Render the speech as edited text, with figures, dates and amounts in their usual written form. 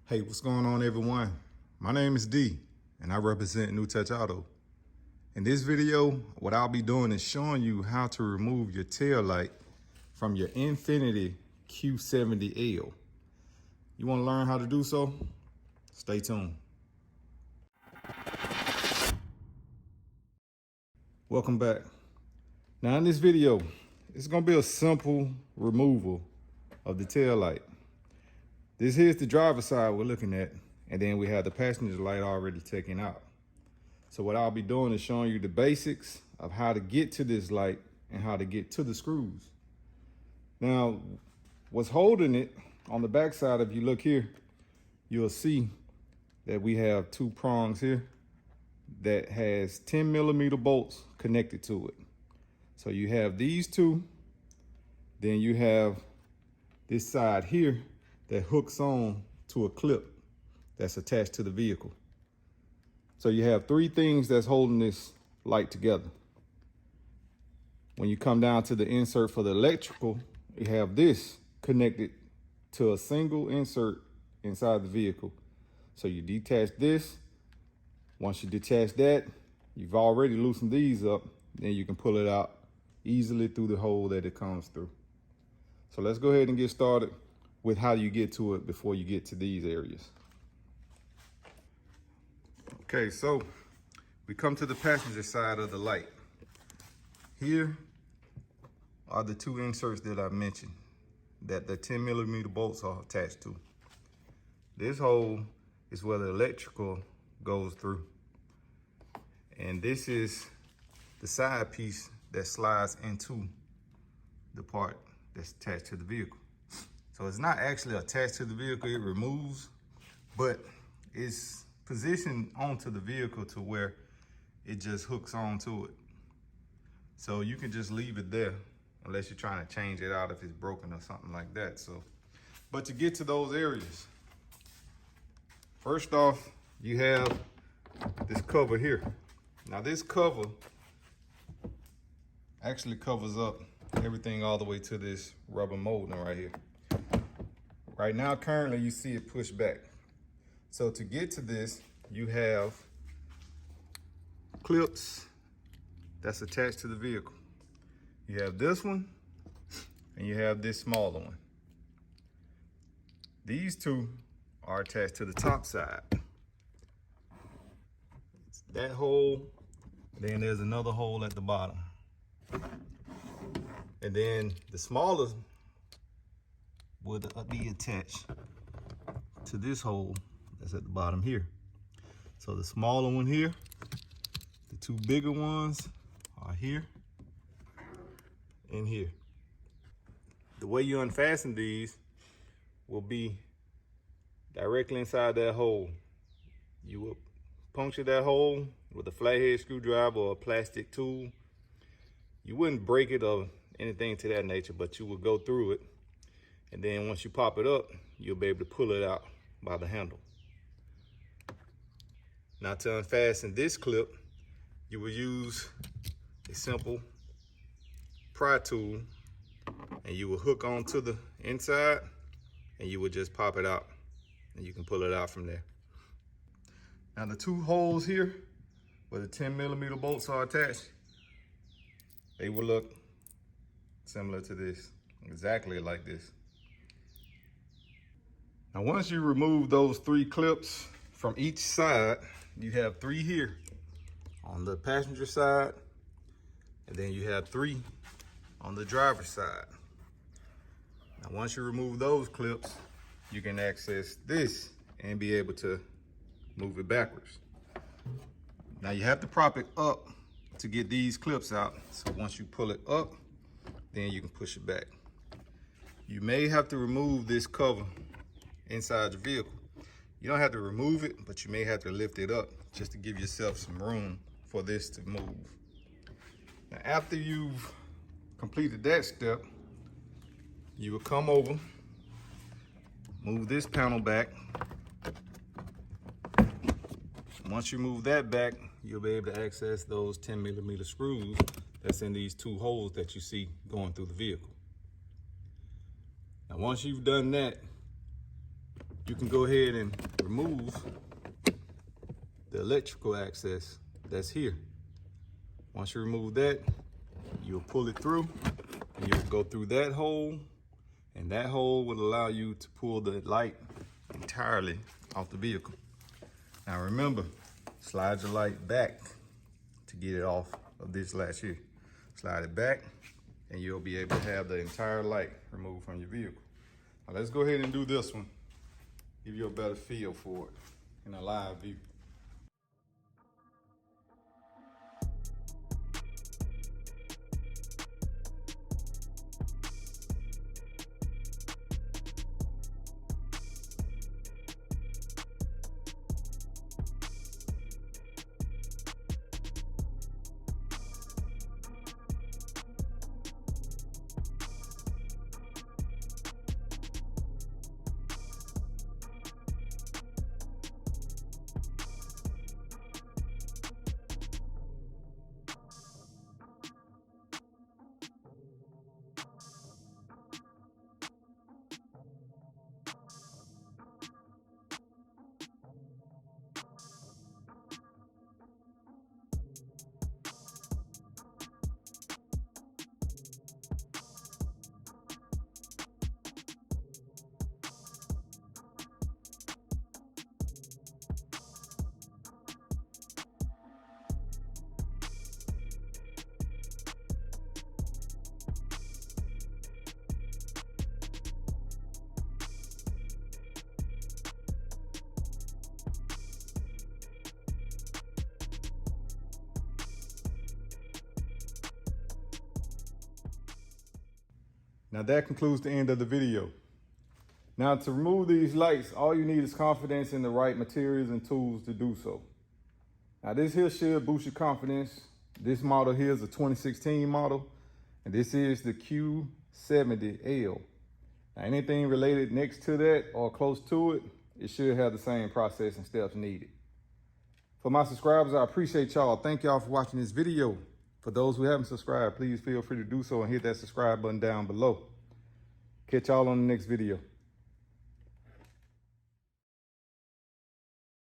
Hey, what's going on, everyone? My name is D, and I represent New Touch Auto. In this video, what I'll be doing is showing you how to remove your tail light from your Infiniti Q70L. You want to learn how to do so? Stay tuned. Welcome back. Now in this video, it's going to be a simple removal of the tail light. This here's the driver's side we're looking at, and then we have the passenger light already taken out. So what I'll be doing is showing you the basics of how to get to this light and how to get to the screws. Now, what's holding it on the back side, if you look here, you'll see that we have two prongs here that has 10mm bolts connected to it. So you have these two, then you have this side here that hooks on to a clip that's attached to the vehicle. So you have three things that's holding this light together. When you come down to the insert for the electrical, you have this connected to a single insert inside the vehicle. So you detach this. Once you detach that, you've already loosened these up, then you can pull it out easily through the hole that it comes through. So let's go ahead and get started with how you get to it before you get to these areas. Okay, so we come to the passenger side of the light. Here are the two inserts that I mentioned that the 10mm bolts are attached to. This hole is where the electrical goes through. And this is the side piece that slides into the part that's attached to the vehicle. So it's not actually attached to the vehicle, it removes, but it's positioned onto the vehicle to where it just hooks onto it. So you can just leave it there unless you're trying to change it out if it's broken or something like that. So, but to get to those areas, first off, you have this cover here. Now this cover actually covers up everything all the way to this rubber molding right here. Right now, currently, you see it pushed back. So to get to this, you have clips that's attached to the vehicle. You have this one, and you have this smaller one. These two are attached to the top side. It's that hole, then there's another hole at the bottom. And then the smaller would be attached to this hole that's at the bottom here. So the smaller one here, the two bigger ones are here and here. The way you unfasten these will be directly inside that hole. You will puncture that hole with a flathead screwdriver or a plastic tool. You wouldn't break it or anything to that nature, but you will go through it. And then once you pop it up, you'll be able to pull it out by the handle. Now to unfasten this clip, you will use a simple pry tool, and you will hook onto the inside and you will just pop it out and you can pull it out from there. Now the two holes here where the 10mm bolts are attached, they will look similar to this, exactly like this. Now, once you remove those three clips from each side, you have three here on the passenger side, and then you have three on the driver's side. Now, once you remove those clips, you can access this and be able to move it backwards. Now, you have to prop it up to get these clips out. So once you pull it up, then you can push it back. You may have to remove this cover inside the vehicle. You don't have to remove it, but you may have to lift it up just to give yourself some room for this to move. Now, after you've completed that step, you will come over, move this panel back. Once you move that back, you'll be able to access those 10mm screws that's in these two holes that you see going through the vehicle. Now, once you've done that, you can go ahead and remove the electrical access that's here. Once you remove that, you'll pull it through and you'll go through that hole, and that hole will allow you to pull the light entirely off the vehicle. Now remember, slide your light back to get it off of this latch here. Slide it back and you'll be able to have the entire light removed from your vehicle. Now let's go ahead and do this one. Give you a better feel for it in a live view. Now that concludes the end of the video. Now to remove these lights, all you need is confidence in the right materials and tools to do so. Now this here should boost your confidence. This model here is a 2016 model, and this is the Q70L. Now anything related next to that or close to it, it should have the same process and steps needed. For my subscribers, I appreciate y'all. Thank y'all for watching this video. For those who haven't subscribed, please feel free to do so and hit that subscribe button down below. Catch y'all on the next video.